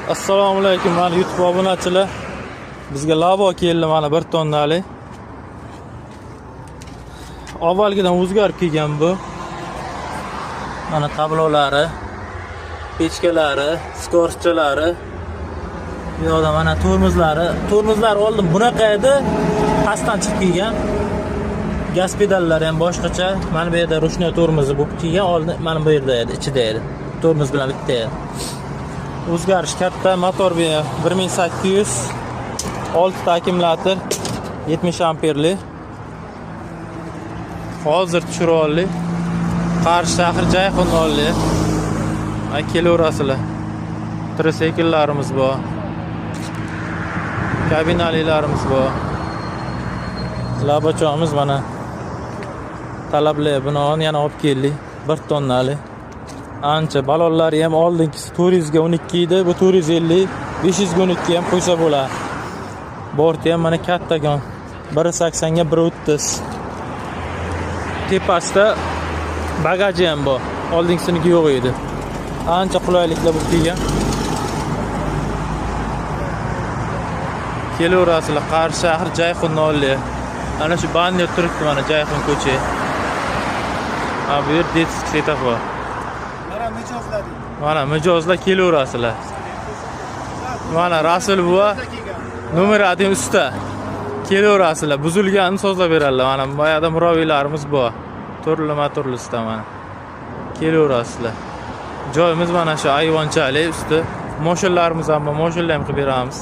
Assalomu alaykum, mana YouTube obunachilar. Bizga lavo keldi, mana 1 tonnalik. Avvalgidan o'zgarib kelgan bu. Mana tablolari, pechkalari, skorschalari. Bu yoqda mana tormozlari. Tormozlar oldim bunaqa edi, pastdan chiqib kelgan. Gaz pedallari ham boshqacha. Mana bu yerda ruchnoy tormozi bo'lib kelgan, oldin mana bu yerda edi, ichida edi. Tormoz bilan bitta edi. O'zgarish katta, motor 1800, 6 ta akkumulyator, 70 amperli. Hozir tushiroldi. Qarshi shahar Jayxonolli. Kelaverasizlar. Tricykellarimiz bor. Kabinalilarimiz bor. Labochamiz mana talablar binoan yana olib keldik. 1 tonnalik. Ancha balonlari ham oldingisi 400 ga 12 edi, bu 450, 500 ga 12 ham qo'ysa bo'ladi. Borti ham mana kattagon. 180 ga 130. Tepasida bagaji ham bor. Oldingisiniki yo'q edi. Ancha qulayliklar bo'lib kelgan. Kelaverasizlar, Qarshi shahar Jayxonolli. Ana shu banner turibdi mana Jayxon ko'cha. Bu yer Detsk svetofor. Mana mijozlar kelaverasizlar. Mana Rasul buva nomerati usta. Kelaverasizlar, buzilganini sozlab beradilar. Mana bu yerda muroviylarimiz bor. Turli-turlisida mana. Kelaverasizlar. Joyimiz mana shu ayvonchalik usti. Mo'shinlarimiz ham bor, mo'shinlar ham qilib beramiz.